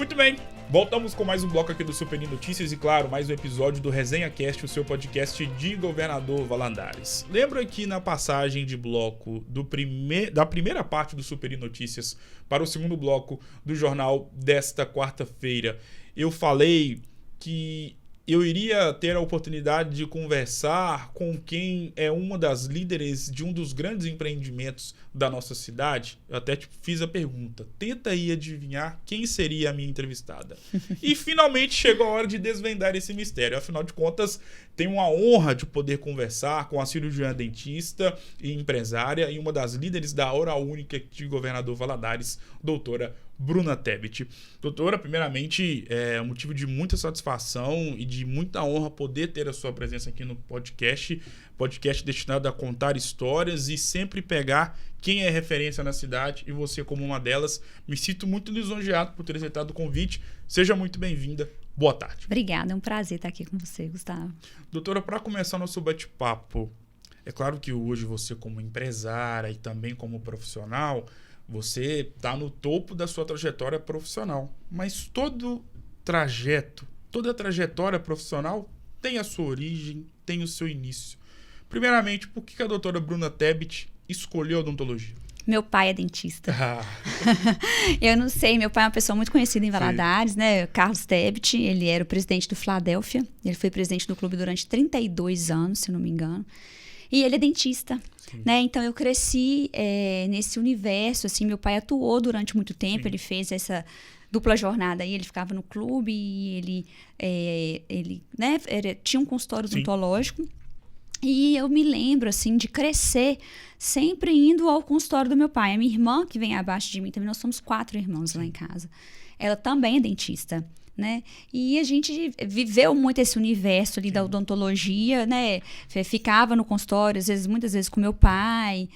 Muito bem, voltamos com mais um bloco aqui do Super Notícias e, claro, mais um episódio do Resenha Cast, o seu podcast de Governador Valadares. Lembra que na passagem de bloco da primeira parte do Super Notícias para o segundo bloco do jornal desta quarta-feira, eu falei que eu iria ter a oportunidade de conversar com quem é uma das líderes de um dos grandes empreendimentos da nossa cidade? Eu até fiz a pergunta. Tenta aí adivinhar quem seria a minha entrevistada. E finalmente chegou a hora de desvendar esse mistério. Afinal de contas, tenho a honra de poder conversar com a cirurgiã dentista e empresária e uma das líderes da Oral Única de Governador Valadares, doutora Bruna Tebet. Doutora, primeiramente, é um motivo de muita satisfação e de muita honra poder ter a sua presença aqui no podcast destinado a contar histórias e sempre pegar quem é referência na cidade, e você como uma delas. Me sinto muito lisonjeado por ter aceitado o convite. Seja muito bem-vinda. Boa tarde. Obrigada, é um prazer estar aqui com você, Gustavo. Doutora, para começar nosso bate-papo, é claro que hoje você como empresária e também como profissional, você está no topo da sua trajetória profissional, mas toda trajetória profissional tem a sua origem, tem o seu início. Primeiramente, por que a doutora Bruna Tebet escolheu a odontologia? Meu pai é dentista. Eu não sei, meu pai é uma pessoa muito conhecida em Valadares, né? Carlos Tebet, ele era o presidente do Philadelphia, ele foi presidente do clube durante 32 anos, se não me engano. E ele é dentista, né? Então eu cresci nesse universo, assim, meu pai atuou durante muito tempo, ele fez essa dupla jornada aí, ele ficava no clube e ele né, tinha um consultório odontológico. E eu me lembro, assim, de crescer sempre indo ao consultório do meu pai. A minha irmã, que vem abaixo de mim também, nós somos 4 irmãos lá em casa. Ela também é dentista, né? E a gente viveu muito esse universo ali da odontologia, né? Ficava no consultório, muitas vezes com meu pai,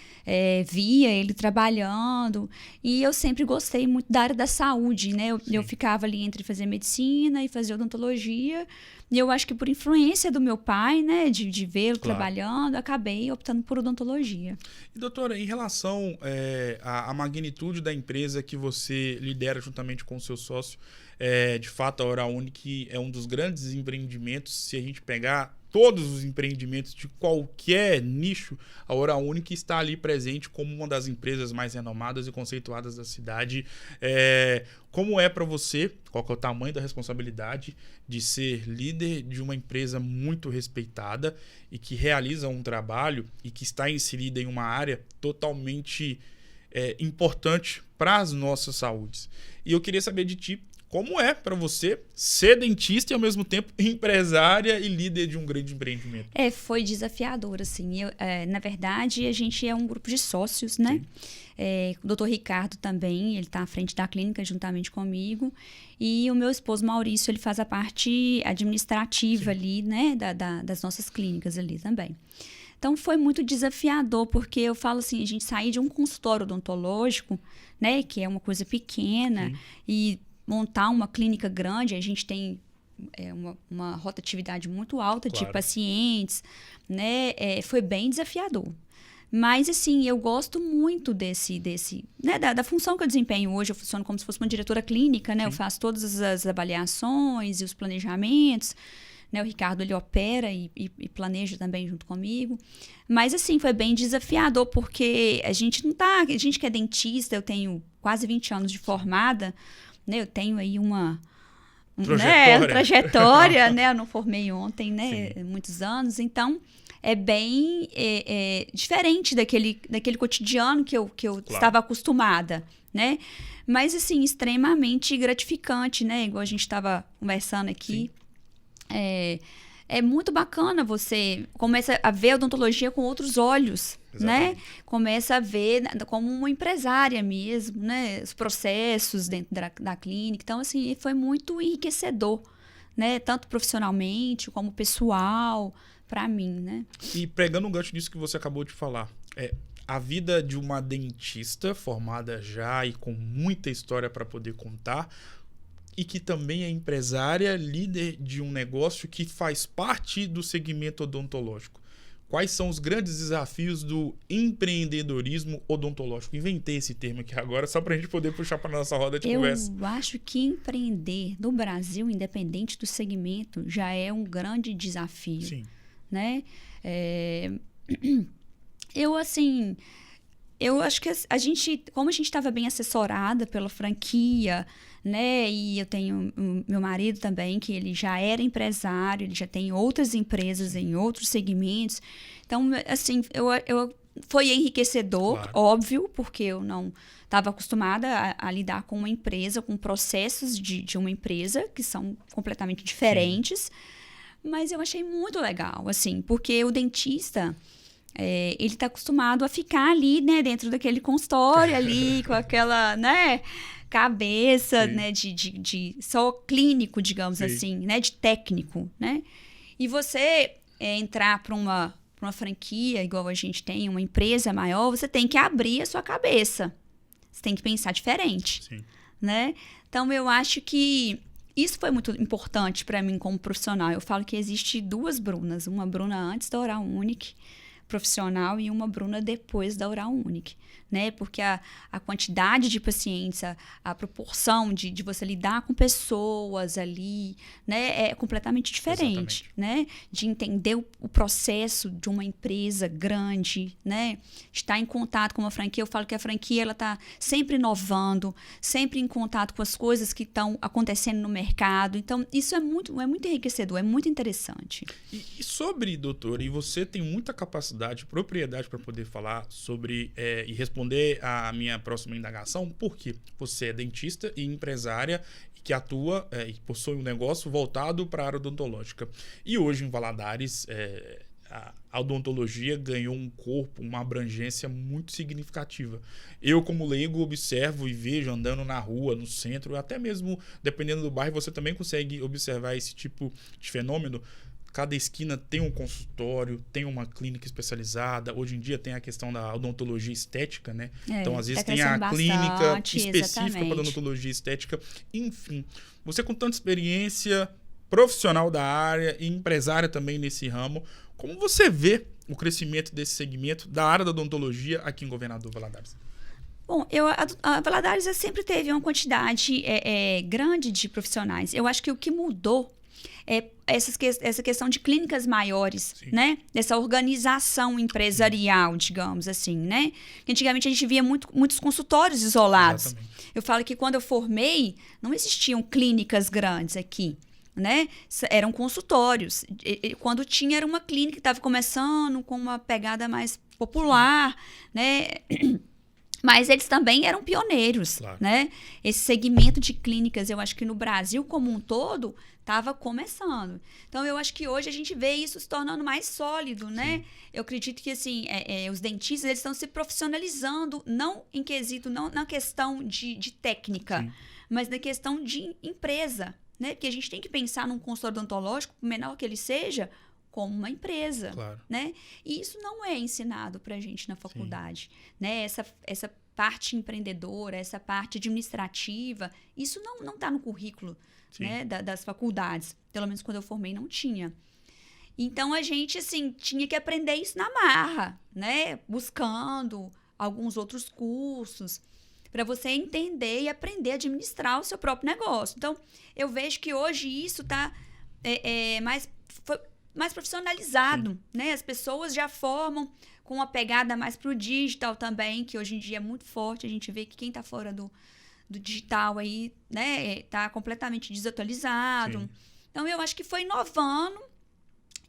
via ele trabalhando. E eu sempre gostei muito da área da saúde, né? Eu ficava ali entre fazer medicina e fazer odontologia. E eu acho que por influência do meu pai, né, de vê-lo trabalhando, acabei optando por odontologia. E, doutora, em relação à magnitude da empresa que você lidera juntamente com o seu sócio, de fato, a Oral Única é um dos grandes empreendimentos. Se a gente pegar todos os empreendimentos de qualquer nicho, a Oral Única está ali presente como uma das empresas mais renomadas e conceituadas da cidade. Como é para você, qual que é o tamanho da responsabilidade de ser líder de uma empresa muito respeitada e que realiza um trabalho e que está inserida em uma área totalmente importante para as nossas saúdes? E eu queria saber de ti, como é para você ser dentista e, ao mesmo tempo, empresária e líder de um grande empreendimento? Foi desafiador, assim. Na verdade, a gente é um grupo de sócios, né? O doutor Ricardo também, ele está à frente da clínica juntamente comigo. E o meu esposo Maurício, ele faz a parte administrativa ali, né? Das nossas clínicas ali também. Então, foi muito desafiador, porque eu falo assim, a gente sair de um consultório odontológico, né? Que é uma coisa pequena, e montar uma clínica grande, a gente tem uma rotatividade muito alta de pacientes, né? Foi bem desafiador. Mas, assim, eu gosto muito né? da função que eu desempenho hoje. Eu funciono como se fosse uma diretora clínica, né? Eu faço todas as avaliações e os planejamentos, né? O Ricardo, ele opera e planeja também junto comigo. Mas, assim, foi bem desafiador, porque a gente que é dentista, eu tenho quase 20 anos de formada, né? Eu tenho aí uma trajetória, né? Eu não formei ontem, né? Muitos anos. Então, é bem diferente daquele cotidiano que eu estava acostumada, né? Mas, assim, extremamente gratificante, né? Igual a gente estava conversando aqui. É muito bacana, você começa a ver a odontologia com outros olhos, né? Começa a ver como uma empresária mesmo, né? Os processos dentro da clínica. Então, assim, foi muito enriquecedor, né? Tanto profissionalmente como pessoal, para mim, né? E pegando um gancho nisso que você acabou de falar, a vida de uma dentista formada já e com muita história para poder contar, e que também é empresária, líder de um negócio que faz parte do segmento odontológico. quais são os grandes desafios do empreendedorismo odontológico? Inventei esse termo aqui agora, só para a gente poder puxar para nossa roda de conversa. Eu acho que empreender no Brasil, independente do segmento, já é um grande desafio. Sim. Né? Eu acho que a gente, como a gente estava bem assessorada pela franquia, né? E eu tenho meu marido também, que ele já era empresário, ele já tem outras empresas em outros segmentos. Então, assim, foi enriquecedor, claro, óbvio, porque eu não estava acostumada a lidar com uma empresa, com processos de uma empresa que são completamente diferentes. Sim. Mas eu achei muito legal, assim, porque o dentista, ele está acostumado a ficar ali, né, dentro daquele consultório ali, com aquela, né, cabeça, sim, né, de só clínico, digamos, sim, assim, né, de técnico, né? E você entrar para uma franquia, igual a gente tem, uma empresa maior, você tem que abrir a sua cabeça. Você tem que pensar diferente, sim, né? Então, eu acho que isso foi muito importante para mim como profissional. Eu falo que existe duas Brunas. Uma Bruna antes da Oral Unique profissional e uma Bruna depois da Oral Unique, né? Porque a quantidade de pacientes, a proporção de você lidar com pessoas ali, né, é completamente diferente. Exatamente. Né? De entender o processo de uma empresa grande, né? Estar em contato com uma franquia. Eu falo que a franquia ela está sempre inovando, sempre em contato com as coisas que estão acontecendo no mercado. Então, isso é muito enriquecedor, é muito interessante. E sobre, doutora, e você tem muita capacidade, propriedade para poder falar sobre e responder a minha próxima indagação, porque você é dentista e empresária que atua e possui um negócio voltado para a área odontológica. E hoje em Valadares, a odontologia ganhou um corpo, uma abrangência muito significativa. Eu, como leigo, observo e vejo andando na rua, no centro, até mesmo dependendo do bairro, você também consegue observar esse tipo de fenômeno. Cada esquina tem um consultório, tem uma clínica especializada. Hoje em dia tem a questão da odontologia estética, né? Então, às vezes, tem a clínica específica para odontologia estética. Enfim, você com tanta experiência profissional da área e empresária também nesse ramo, como você vê o crescimento desse segmento da área da odontologia aqui em Governador Valadares? Bom, a Valadares sempre teve uma quantidade grande de profissionais. Eu acho que o que mudou essa questão de clínicas maiores, sim, né? Dessa organização empresarial, digamos assim, né? Antigamente a gente via muitos consultórios isolados. Exatamente. Eu falo que quando eu formei, não existiam clínicas grandes aqui, né? Eram consultórios. Quando tinha, era uma clínica que estava começando com uma pegada mais popular, né? Mas eles também eram pioneiros, claro, né? Esse segmento de clínicas, eu acho que no Brasil como um todo, estava começando. Então, eu acho que hoje a gente vê isso se tornando mais sólido, né? Sim. Eu acredito que, assim, os dentistas, eles estão se profissionalizando, não em quesito, não na questão de técnica, sim, mas na questão de empresa, né? Porque a gente tem que pensar num consultório odontológico, por menor que ele seja, como uma empresa, claro, né? E isso não é ensinado pra gente na faculdade, sim, né? Essa parte empreendedora, essa parte administrativa, isso não tá no currículo, né, das faculdades. Pelo menos quando eu formei não tinha. Então a gente, assim, tinha que aprender isso na marra, né? Buscando alguns outros cursos para você entender e aprender a administrar o seu próprio negócio. Então, eu vejo que hoje isso tá mais profissionalizado, sim, né? As pessoas já formam com uma pegada mais pro digital também, que hoje em dia é muito forte. A gente vê que quem tá fora do digital aí, né, tá completamente desatualizado. Sim. Então, eu acho que foi inovando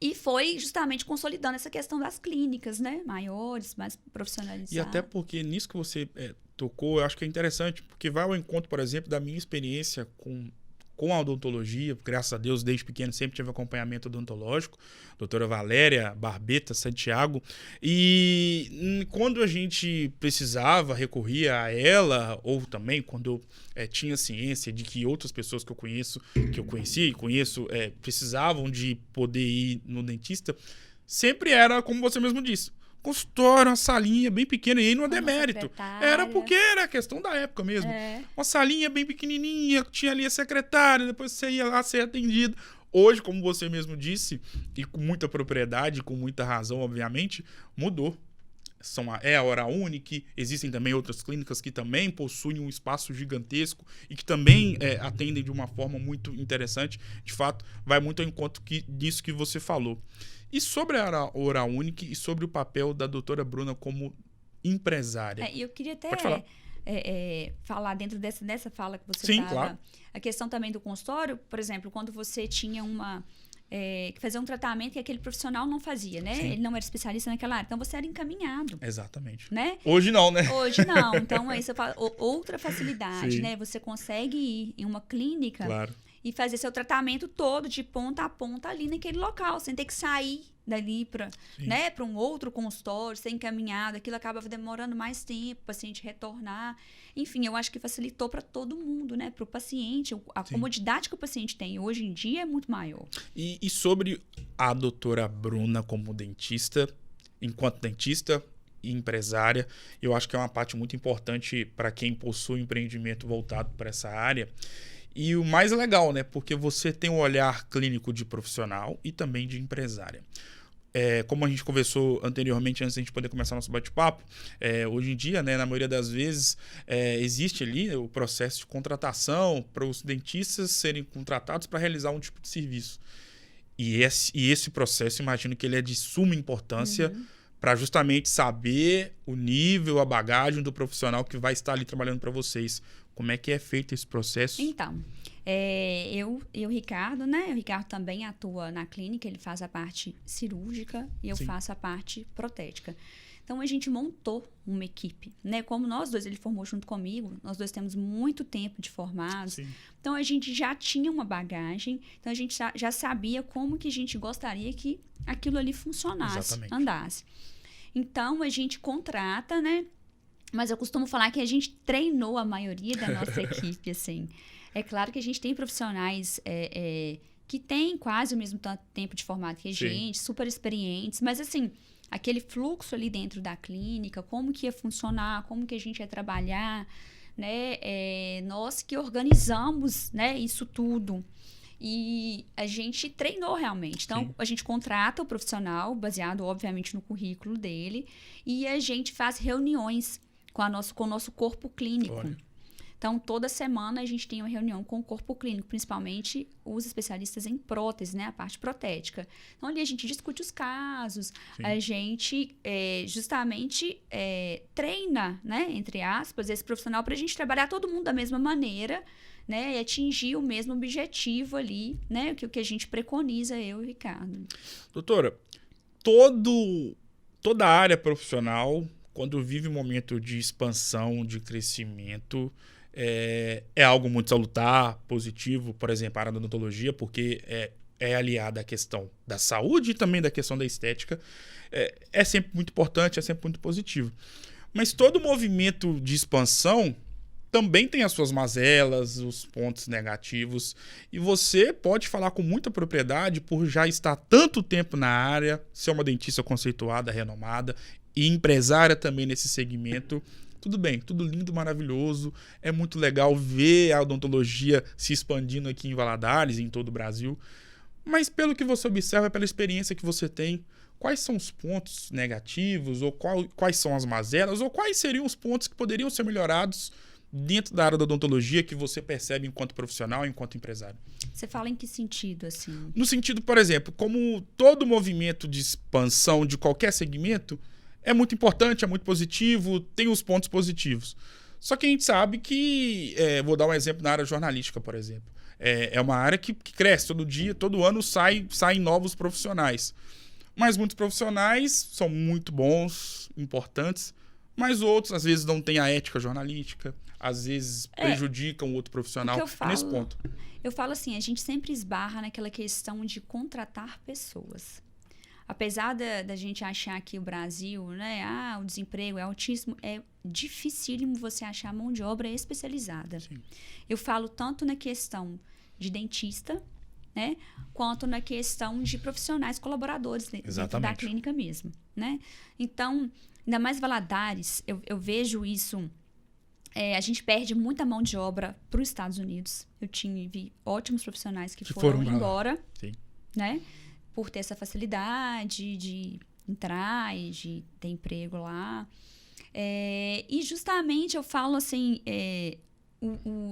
e foi justamente consolidando essa questão das clínicas, né, maiores, mais profissionalizadas. E até porque nisso que você tocou, eu acho que é interessante, porque vai ao encontro, por exemplo, da minha experiência com a odontologia. Graças a Deus, desde pequeno, sempre tive acompanhamento odontológico. Doutora Valéria Barbeta Santiago. E quando a gente precisava, recorria a ela, ou também quando tinha ciência de que outras pessoas que eu conhecia e conheço, precisavam de poder ir no dentista, sempre era, como você mesmo disse, consultório, uma salinha bem pequena, e aí não é demérito. Era porque era a questão da época mesmo. Uma salinha bem pequenininha, tinha ali a secretária, depois você ia lá ser atendido. Hoje, como você mesmo disse, e com muita propriedade, com muita razão, obviamente, mudou. É a Hora Única, existem também outras clínicas que também possuem um espaço gigantesco e que também atendem de uma forma muito interessante. De fato, vai muito ao encontro disso que você falou. E sobre a Hora Única e sobre o papel da doutora Bruna como empresária. Eu queria até Pode falar. Falar dentro dessa fala que você Sim, estava. claro. A questão também do consultório, por exemplo, quando você tinha que fazer um tratamento que aquele profissional não fazia, né? Sim. Ele não era especialista naquela área. Então, você era encaminhado. Exatamente. Né? Hoje não, né? Hoje não. Então, aí você fala outra facilidade, Sim. né? Você consegue ir em uma clínica Claro. e fazer seu tratamento todo de ponta a ponta ali naquele local, sem ter que sair dali para um outro consultório, ser encaminhado. Aquilo acaba demorando mais tempo, o paciente retornar. Enfim, eu acho que facilitou para todo mundo, né? Para o paciente. A comodidade que o paciente tem hoje em dia é muito maior. E sobre a doutora Bruna como dentista, enquanto dentista e empresária, eu acho que é uma parte muito importante para quem possui um empreendimento voltado para essa área. E o mais legal, né? Porque você tem um olhar clínico de profissional e também de empresária. Como a gente conversou anteriormente, antes de a gente poder começar nosso bate-papo, hoje em dia, né, na maioria das vezes, existe ali o processo de contratação para os dentistas serem contratados para realizar um tipo de serviço. E esse processo, imagino que ele é de suma importância para justamente saber o nível, a bagagem do profissional que vai estar ali trabalhando para vocês. Como é que é feito esse processo? Então, eu e o Ricardo, né? O Ricardo também atua na clínica, ele faz a parte cirúrgica e eu faço a parte protética. Então, a gente montou uma equipe, né? Como nós dois, ele formou junto comigo, nós dois temos muito tempo de formados. Sim. Então, a gente já tinha uma bagagem, então a gente já sabia como que a gente gostaria que aquilo ali funcionasse, Exatamente. Andasse. Então, a gente contrata, né? Mas eu costumo falar que a gente treinou a maioria da nossa equipe, assim. É claro que a gente tem profissionais que têm quase o mesmo tempo de formato que a gente, super experientes, mas assim, aquele fluxo ali dentro da clínica, como que ia funcionar, como que a gente ia trabalhar, né? Nós que organizamos, né, isso tudo. E a gente treinou realmente. Então, a gente contrata o profissional, baseado, obviamente, no currículo dele, e a gente faz reuniões com o nosso corpo clínico. Olha. Então, toda semana a gente tem uma reunião com o corpo clínico, principalmente os especialistas em prótese, né? A parte protética. Então, ali a gente discute os casos, a gente justamente treina, né? Entre aspas, esse profissional para a gente trabalhar todo mundo da mesma maneira, né? E atingir o mesmo objetivo ali, né? Que a gente preconiza, eu e o Ricardo. Doutora, toda a área profissional, quando vive um momento de expansão, de crescimento, é algo muito salutar, positivo, por exemplo, a área da odontologia, porque é aliada à questão da saúde e também da questão da estética. É sempre muito importante, é sempre muito positivo. Mas todo movimento de expansão também tem as suas mazelas, os pontos negativos. E você pode falar com muita propriedade por já estar tanto tempo na área, ser uma dentista conceituada, renomada, e empresária também nesse segmento. Tudo bem, tudo lindo, maravilhoso. É muito legal ver a odontologia se expandindo aqui em Valadares e em todo o Brasil. Mas pelo que você observa, pela experiência que você tem, quais são os pontos negativos, ou quais são as mazelas, ou quais seriam os pontos que poderiam ser melhorados dentro da área da odontologia que você percebe enquanto profissional, enquanto empresário? Você fala em que sentido, assim? No sentido, por exemplo, como todo movimento de expansão de qualquer segmento é muito importante, é muito positivo, tem os pontos positivos. Só que a gente sabe que, vou dar um exemplo na área jornalística, por exemplo. É uma área que cresce todo dia, todo ano saem novos profissionais. Mas muitos profissionais são muito bons, importantes, mas outros, às vezes, não têm a ética jornalística, às vezes prejudicam o outro profissional nesse ponto. Eu falo assim, a gente sempre esbarra naquela questão de contratar pessoas. Apesar da gente achar que o Brasil, né, o desemprego é altíssimo, é dificílimo você achar mão de obra especializada. Sim. Eu falo tanto na questão de dentista, né, quanto na questão de profissionais colaboradores dentro da clínica mesmo, né? Então, ainda mais Valadares, eu vejo isso a gente perde muita mão de obra para os Estados Unidos. Eu vi ótimos profissionais que foram embora, né? Por ter essa facilidade de entrar e de ter emprego lá. E justamente eu falo assim,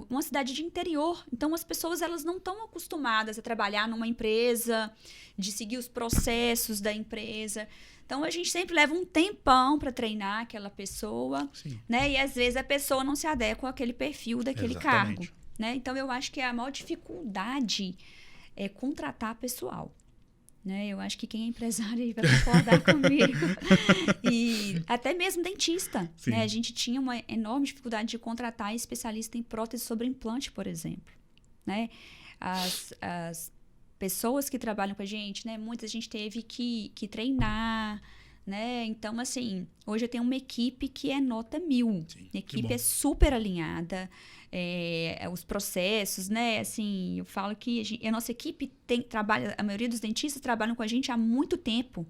uma cidade de interior. Então, as pessoas elas não estão acostumadas a trabalhar numa empresa, de seguir os processos da empresa. Então, a gente sempre leva um tempão para treinar aquela pessoa, né? E, às vezes, a pessoa não se adequa àquele perfil daquele cargo, né? Então, eu acho que a maior dificuldade é contratar pessoal, né? Eu acho que quem é empresário vai concordar comigo. E até mesmo dentista, né? A gente tinha uma enorme dificuldade de contratar especialista em prótese sobre implante, por exemplo, né? As pessoas que trabalham com a gente, né? Muitas a gente teve que treinar, né? Então, assim, hoje eu tenho uma equipe que é nota 1000. A equipe é super alinhada, os processos, né? Assim, eu falo que a nossa equipe trabalha, a maioria dos dentistas trabalham com a gente há muito tempo,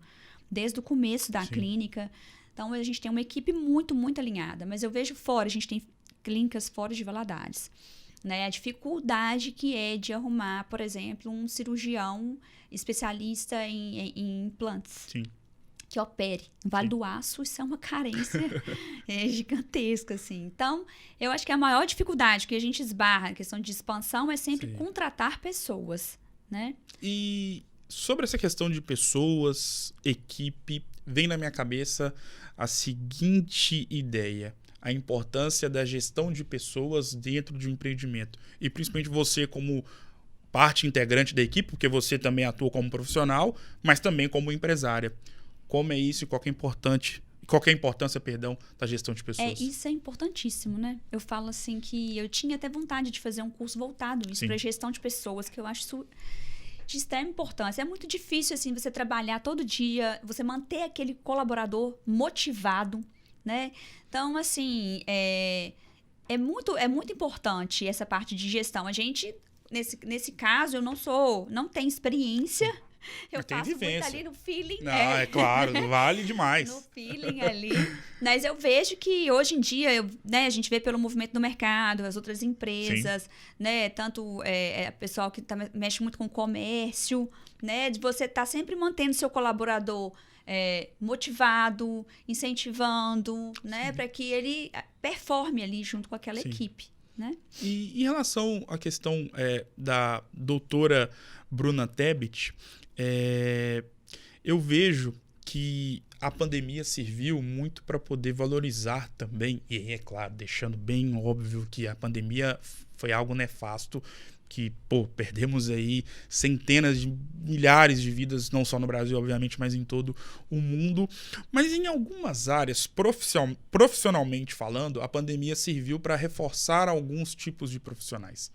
desde o começo da clínica. Então, a gente tem uma equipe muito, muito alinhada. Mas eu vejo fora, a gente tem clínicas fora de Valadares, né? A dificuldade que é de arrumar, por exemplo, um cirurgião especialista em implantes. Que opere. No Vale do Aço, isso é uma carência gigantesca, assim. Então, eu acho que a maior dificuldade que a gente esbarra, a questão de expansão, é sempre contratar pessoas, né? E sobre essa questão de pessoas, equipe, vem na minha cabeça a seguinte ideia: a importância da gestão de pessoas dentro de um empreendimento. E principalmente você como parte integrante da equipe, porque você também atua como profissional, mas também como empresária. Como é isso e qual que é a importância, da gestão de pessoas? Isso é importantíssimo, né? Eu falo assim que eu tinha até vontade de fazer um curso voltado para gestão de pessoas, que eu acho isso de extrema importância. É muito difícil, assim, você trabalhar todo dia, você manter aquele colaborador motivado, né? Então, assim, é muito importante essa parte de gestão. A gente, nesse caso, eu não tenho experiência. Eu passo muito ali no feeling. Não, é claro, vale demais. No feeling ali. Mas eu vejo que hoje em dia, né, a gente vê pelo movimento do mercado, as outras empresas, né, tanto pessoal que mexe muito com comércio, né, de você estar sempre mantendo seu colaborador motivado, incentivando, né, para que ele performe ali junto com aquela equipe. Né? E em relação à questão da doutora Bruna Tebet, eu vejo que a pandemia serviu muito para poder valorizar também, e é claro, deixando bem óbvio que a pandemia foi algo nefasto, que, perdemos aí centenas de milhares de vidas, não só no Brasil, obviamente, mas em todo o mundo. Mas em algumas áreas, profissionalmente falando, a pandemia serviu para reforçar alguns tipos de profissionais.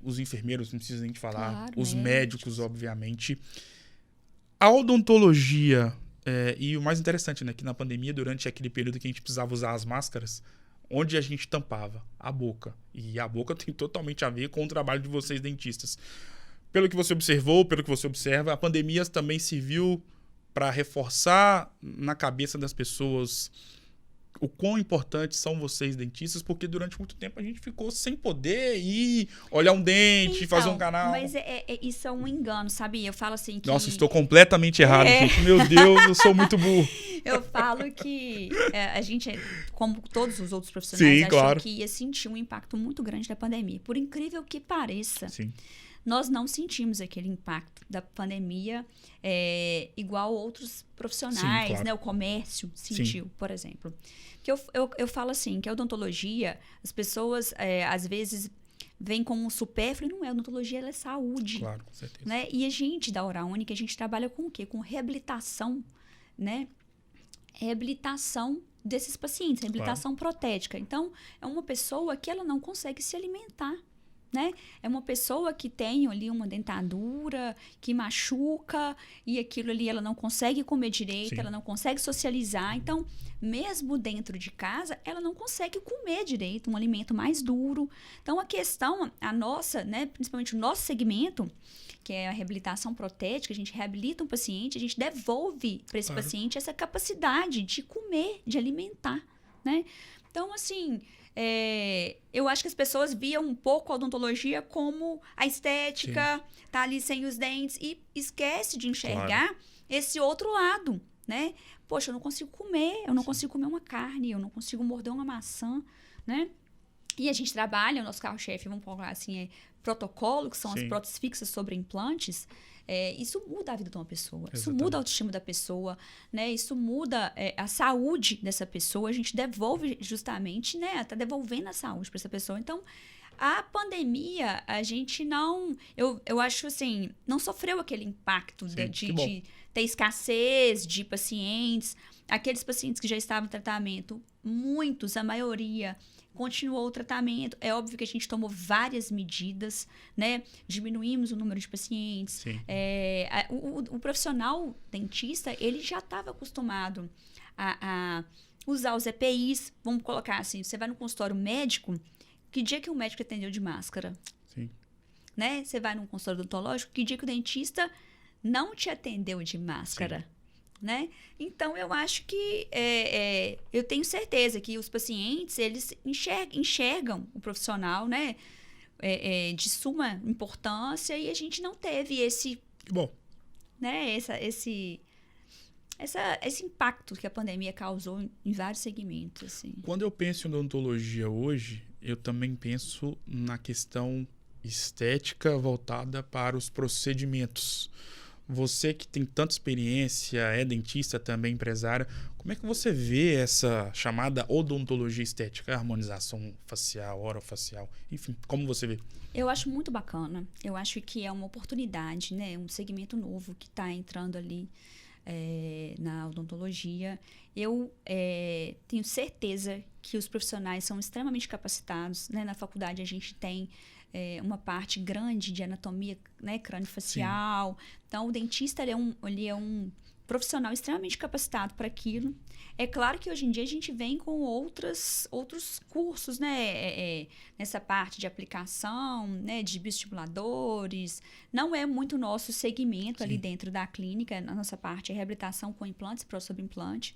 Os enfermeiros, não precisa nem falar, claro, os médicos, obviamente. A odontologia, e o mais interessante, né, que na pandemia, durante aquele período que a gente precisava usar as máscaras, onde a gente tampava? A boca. E a boca tem totalmente a ver com o trabalho de vocês, dentistas. Pelo que você observou, pelo que você observa, a pandemia também serviu para reforçar na cabeça das pessoas o quão importantes são vocês, dentistas, porque durante muito tempo a gente ficou sem poder ir olhar um dente, fazer um canal. Mas isso é um engano, sabe? Eu falo assim que... Nossa, estou completamente errado, gente. Meu Deus, eu sou muito burro. Eu falo que a gente, como todos os outros profissionais, achou que ia sentir um impacto muito grande da pandemia. Por incrível que pareça, nós não sentimos aquele impacto da pandemia igual outros profissionais, né? O comércio sentiu, por exemplo. Que eu falo assim, que a odontologia, as pessoas às vezes vêm como um supérfluo, não é. A odontologia, ela é saúde. Claro, com certeza. Né? E a gente, da Oral Unique, a gente trabalha com o quê? Com reabilitação, né? Reabilitação desses pacientes, reabilitação protética. Então, é uma pessoa que ela não consegue se alimentar, né? É uma pessoa que tem ali uma dentadura, que machuca, e aquilo ali ela não consegue comer direito, ela não consegue socializar. Então, mesmo dentro de casa, ela não consegue comer direito, um alimento mais duro. Então, a questão, a nossa, né, principalmente o nosso segmento, que é a reabilitação protética, a gente reabilita um paciente, a gente devolve para esse paciente essa capacidade de comer, de alimentar, né? Então, assim, eu acho que as pessoas viam um pouco a odontologia como a estética, tá ali sem os dentes, e esquece de enxergar esse outro lado, né? Poxa, eu não consigo comer, eu não consigo comer uma carne, eu não consigo morder uma maçã, né? E a gente trabalha, o nosso carro-chefe, vamos falar assim, protocolo, que são as próteses fixas sobre implantes. Isso muda a vida de uma pessoa, isso muda a autoestima da pessoa, né? Isso muda a saúde dessa pessoa, a gente devolve justamente, né? Tá devolvendo a saúde para essa pessoa. Então, a pandemia, a gente não, eu acho assim, não sofreu aquele impacto de ter escassez de pacientes. Aqueles pacientes que já estavam em tratamento, muitos, a maioria, continuou o tratamento. É óbvio que a gente tomou várias medidas, né? Diminuímos o número de pacientes. O profissional dentista, ele já estava acostumado a usar os EPIs. Vamos colocar assim, você vai no consultório médico, que dia que o médico atendeu de máscara? Sim. Né? Você vai num consultório odontológico, que dia que o dentista não te atendeu de máscara? Sim. Né? Então, eu acho que eu tenho certeza que os pacientes, eles enxergam o profissional, né? De suma importância, e a gente não teve esse... Que bom. Né? Esse impacto que a pandemia causou em vários segmentos. Assim. Quando eu penso em odontologia hoje, eu também penso na questão estética voltada para os procedimentos. Você que tem tanta experiência, é dentista também, empresária, como é que você vê essa chamada odontologia estética, harmonização facial, orofacial, enfim, como você vê? Eu acho muito bacana, eu acho que é uma oportunidade, né? Um segmento novo que está entrando ali na odontologia. Eu tenho certeza que os profissionais são extremamente capacitados, né? Na faculdade a gente tem uma parte grande de anatomia, né, crâniofacial. Sim. Então, o dentista ele é um profissional extremamente capacitado para aquilo. É claro que hoje em dia a gente vem com outros cursos, né, nessa parte de aplicação, né, de bioestimuladores. Não é muito o nosso segmento ali dentro da clínica. A nossa parte é reabilitação com implantes, sobre implante.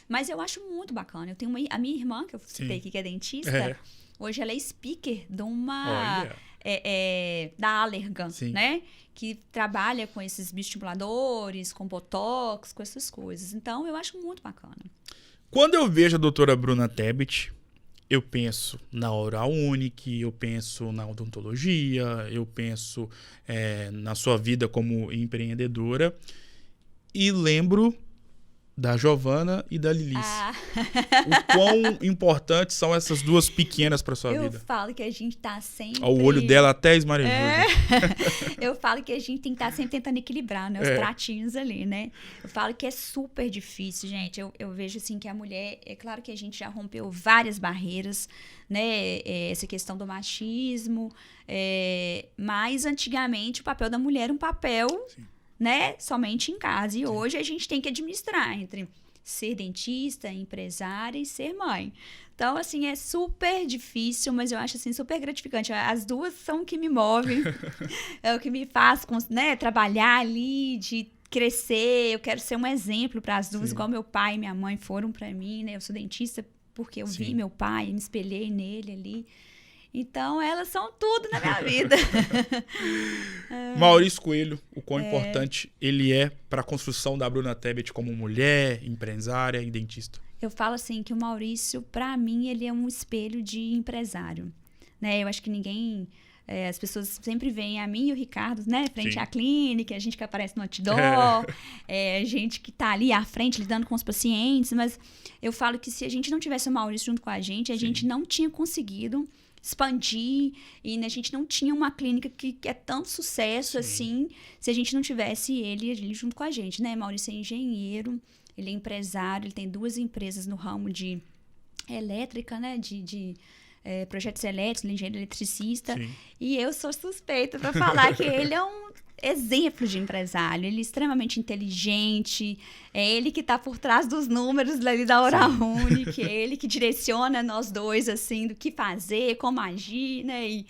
Mas eu acho muito bacana. Eu tenho a minha irmã, que eu citei aqui, que é dentista. Hoje ela é speaker de uma... da Allergan, né? Que trabalha com esses bioestimuladores, com botox, com essas coisas. Então, eu acho muito bacana. Quando eu vejo a doutora Bruna Tebet, eu penso na Oral Unique, eu penso na odontologia, eu penso na sua vida como empreendedora e lembro da Giovana e da Lilis. O quão importantes são essas duas pequenas para sua vida? Eu falo que a gente tá sempre... O olho dela até esmarejou. Eu falo que a gente tem que estar sempre tentando equilibrar, né? Os pratinhos ali, né? Eu falo que é super difícil, gente. Eu vejo, assim, que a mulher... É claro que a gente já rompeu várias barreiras, né? Essa questão do machismo. Mas, antigamente, o papel da mulher era um papel... Sim. Né? Somente em casa. E hoje a gente tem que administrar entre ser dentista, empresária e ser mãe. Então, assim, é super difícil, mas eu acho, assim, super gratificante. As duas são o que me movem, é o que me faz, né, trabalhar ali, de crescer. Eu quero ser um exemplo para as duas, igual meu pai e minha mãe foram para mim, né? Eu sou dentista porque eu vi meu pai, me espelhei nele ali. Então, elas são tudo na minha vida. Maurício Coelho, o quão importante ele é para a construção da Bruna Tebet como mulher, empresária e dentista? Eu falo assim que o Maurício, para mim, ele é um espelho de empresário. Né? Eu acho que ninguém... as pessoas sempre veem a mim e o Ricardo, né, frente à clínica, a gente que aparece no outdoor, a gente que está ali à frente lidando com os pacientes, mas eu falo que se a gente não tivesse o Maurício junto com a gente não tinha conseguido expandir, e a gente não tinha uma clínica que é tanto sucesso assim, se a gente não tivesse ele junto com a gente, né? Maurício é engenheiro, ele é empresário, ele tem 2 empresas no ramo de elétrica, né? De projetos elétricos, ele é engenheiro eletricista, e eu sou suspeita para falar que ele é um exemplo de empresário, ele é extremamente inteligente, é ele que está por trás dos números ali da Oral Unique, é ele que direciona nós dois, assim, do que fazer, como agir, né, e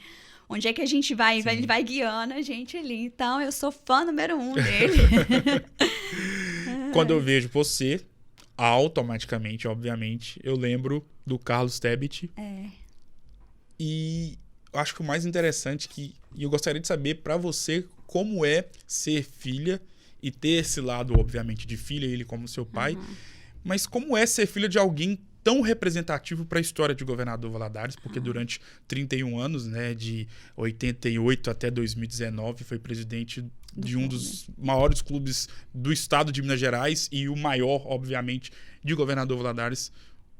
onde é que a gente vai, ele vai guiando a gente ali. Então, eu sou fã número 1 dele. Quando eu vejo você, automaticamente, obviamente, eu lembro do Carlos Tebet. E eu acho que o mais interessante e eu gostaria de saber para você como é ser filha e ter esse lado, obviamente, de filha, ele como seu pai, mas como é ser filha de alguém tão representativo para a história de Governador Valadares, porque durante 31 anos, né, de 88 até 2019, foi presidente de um dos maiores clubes do estado de Minas Gerais e o maior, obviamente, de Governador Valadares.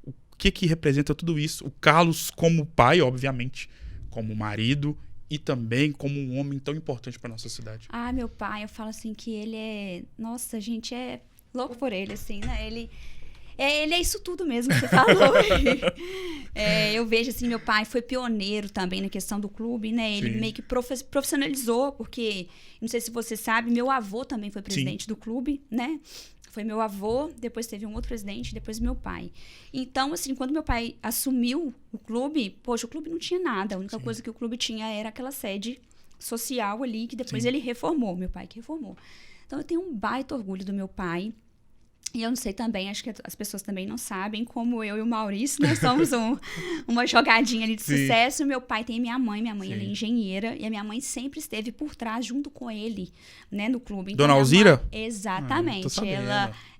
O que representa tudo isso? O Carlos como pai, obviamente, como marido e também como um homem tão importante para nossa cidade. Meu pai, eu falo assim que ele é... Nossa, a gente é louco por ele, assim, né? Ele é isso tudo mesmo que você falou. Eu vejo, assim, meu pai foi pioneiro também na questão do clube, né? Ele meio que profissionalizou, porque, não sei se você sabe, meu avô também foi presidente do clube, né? Foi meu avô, depois teve um outro presidente, depois meu pai. Então, assim, quando meu pai assumiu o clube, poxa, o clube não tinha nada. A única coisa que o clube tinha era aquela sede social ali, que depois ele reformou, meu pai que reformou. Então, eu tenho um baita orgulho do meu pai. E eu não sei também, acho que as pessoas também não sabem, como eu e o Maurício, nós somos uma jogadinha ali de sucesso. Meu pai tem minha mãe ela é engenheira, e a minha mãe sempre esteve por trás, junto com ele, né, no clube. Então, Dona Alzira? Exatamente.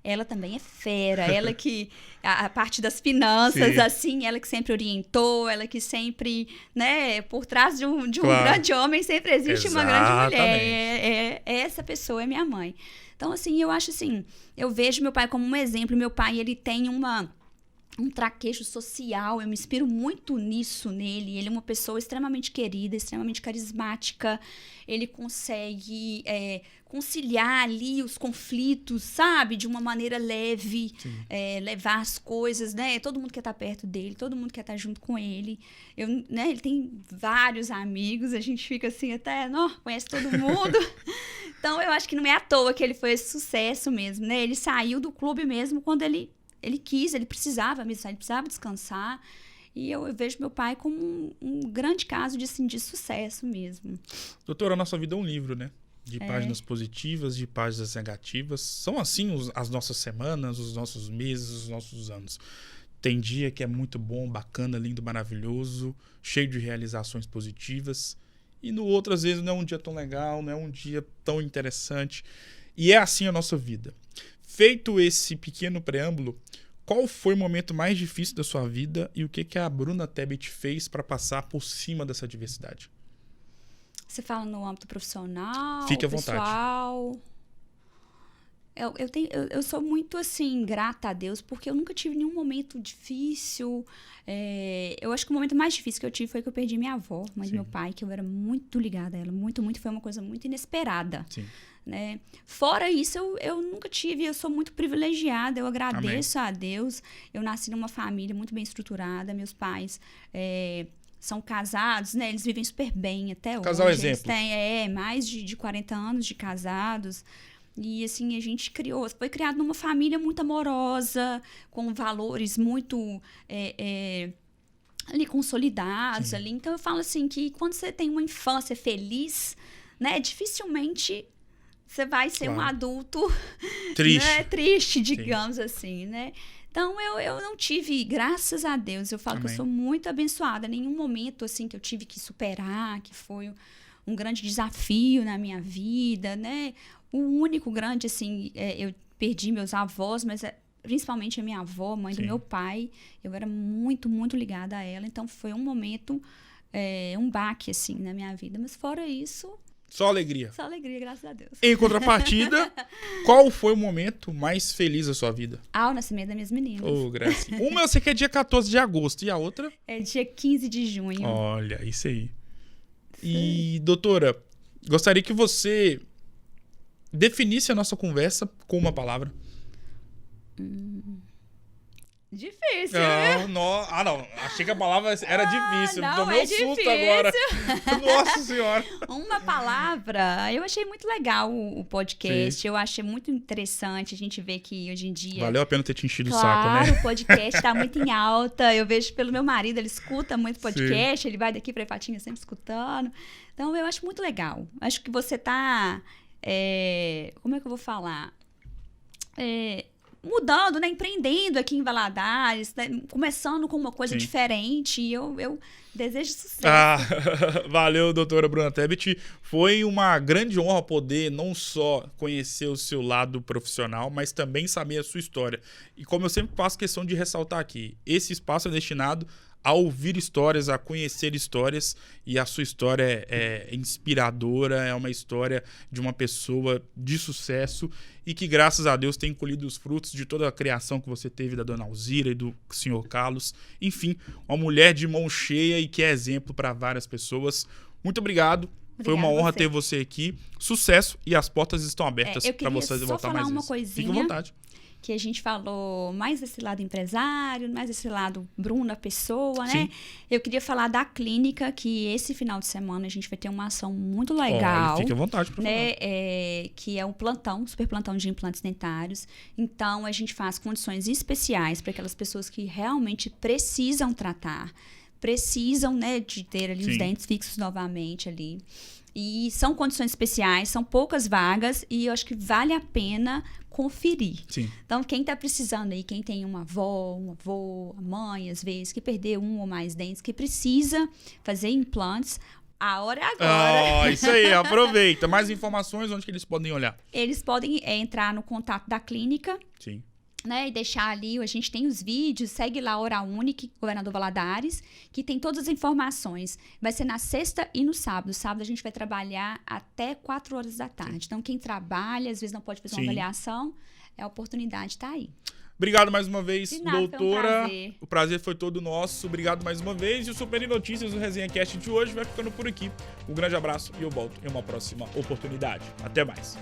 Ela também é fera, ela que, a parte das finanças, assim, ela que sempre orientou, ela que sempre, né, por trás de um grande homem sempre existe uma grande mulher. Essa pessoa é minha mãe. Então, assim, eu acho assim, eu vejo meu pai como um exemplo. Meu pai, ele tem um traquejo social, eu me inspiro muito nisso nele. Ele é uma pessoa extremamente querida, extremamente carismática. Ele consegue conciliar ali os conflitos, sabe? De uma maneira leve, levar as coisas, né? Todo mundo quer estar perto dele, todo mundo quer estar junto com ele. Ele tem vários amigos, a gente fica assim até, conhece todo mundo. Então, eu acho que não é à toa que ele foi esse sucesso mesmo, né? Ele saiu do clube mesmo quando ele quis, ele precisava mesmo, ele precisava descansar. E eu vejo meu pai como um grande caso de sucesso mesmo. Doutora, a nossa vida é um livro, né? De páginas positivas, de páginas negativas. São assim as nossas semanas, os nossos meses, os nossos anos. Tem dia que é muito bom, bacana, lindo, maravilhoso, cheio de realizações positivas. E no outro, às vezes, não é um dia tão legal, não é um dia tão interessante. E é assim a nossa vida. Feito esse pequeno preâmbulo, qual foi o momento mais difícil da sua vida e o que a Bruna Tebet fez para passar por cima dessa adversidade? Você fala no âmbito profissional, Fique à pessoal? Vontade. Eu sou muito, assim, grata a Deus, porque eu nunca tive nenhum momento difícil. Eu acho que o momento mais difícil que eu tive foi que eu perdi minha avó, mãe do meu pai, que eu era muito ligada a ela, muito, muito. Foi uma coisa muito inesperada. Sim. Né? Fora isso, eu nunca tive, eu sou muito privilegiada, eu agradeço a Deus. Eu nasci numa família muito bem estruturada, meus pais são casados, né? Eles vivem super bem até hoje. Casal exemplo. Eles têm mais de 40 anos de casados. E, assim, a gente foi criado numa família muito amorosa, com valores muito ali consolidados. Ali. Então, eu falo assim que quando você tem uma infância feliz, né, dificilmente você vai ser um adulto triste, né, triste, digamos assim, né? Então, eu não tive, graças a Deus, eu falo que eu sou muito abençoada. Nenhum momento, assim, que eu tive que superar, que foi um grande desafio na minha vida, né? O único grande, assim, eu perdi meus avós, mas principalmente a minha avó, mãe do meu pai. Eu era muito, muito ligada a ela. Então, foi um momento, um baque, assim, na minha vida. Mas fora isso... Só alegria. Só alegria, graças a Deus. Em contrapartida, qual foi o momento mais feliz da sua vida? O nascimento das minhas meninas. Gracinha. Uma eu sei que é dia 14 de agosto e a outra? É dia 15 de junho. Olha, isso aí. E, doutora, gostaria que você definisse a nossa conversa com uma palavra. Difícil, né? Não. Achei que a palavra era difícil. Não, Tomei um susto agora. Nossa Senhora. Uma palavra. Eu achei muito legal o podcast. Eu achei muito interessante a gente ver que hoje em dia... Valeu a pena ter te enchido o saco, né? Claro, o podcast está muito em alta. Eu vejo pelo meu marido, ele escuta muito podcast. Ele vai daqui para Ipatinga sempre escutando. Então, eu acho muito legal. Acho que você tá... como é que eu vou falar? mudando, né? Empreendendo aqui em Valadares, né? Começando com uma coisa diferente. E eu desejo sucesso. Valeu, doutora Bruna Tebet. Foi uma grande honra poder não só conhecer o seu lado profissional, mas também saber a sua história. E como eu sempre faço questão de ressaltar aqui, esse espaço é destinado a ouvir histórias, a conhecer histórias, e a sua história é inspiradora, é uma história de uma pessoa de sucesso e que, graças a Deus, tem colhido os frutos de toda a criação que você teve da dona Alzira e do senhor Carlos. Enfim, uma mulher de mão cheia e que é exemplo para várias pessoas. Muito obrigado. Foi uma honra ter você aqui. Sucesso, e as portas estão abertas para você voltar mais vezes. Uma coisinha. Fique à vontade. Que a gente falou mais desse lado empresário, mais desse lado Bruna, pessoa, né? Sim. Eu queria falar da clínica, que esse final de semana a gente vai ter uma ação muito legal. Fique à vontade para falar. Que é um plantão, super plantão de implantes dentários. Então, a gente faz condições especiais para aquelas pessoas que realmente precisam tratar, precisam, né, de ter ali os dentes fixos novamente ali. E são condições especiais, são poucas vagas e eu acho que vale a pena conferir. Sim. Então, quem está precisando aí, quem tem uma avó, um avô, a mãe, às vezes, que perdeu um ou mais dentes, que precisa fazer implantes, a hora é agora. Isso aí, aproveita. Mais informações, onde que eles podem olhar? Eles podem entrar no contato da clínica. Sim. Né, e deixar ali, a gente tem os vídeos, segue lá a Hora Única, Governador Valadares, que tem todas as informações. Vai ser na sexta e no sábado. Sábado a gente vai trabalhar até 4 horas da tarde. Então, quem trabalha, às vezes não pode fazer uma avaliação, a oportunidade está aí. Obrigado mais uma vez, de nada, doutora. Foi um prazer. O prazer foi todo nosso. Obrigado mais uma vez. E o Super Notícias do Resenha Cast de hoje vai ficando por aqui. Um grande abraço e eu volto em uma próxima oportunidade. Até mais.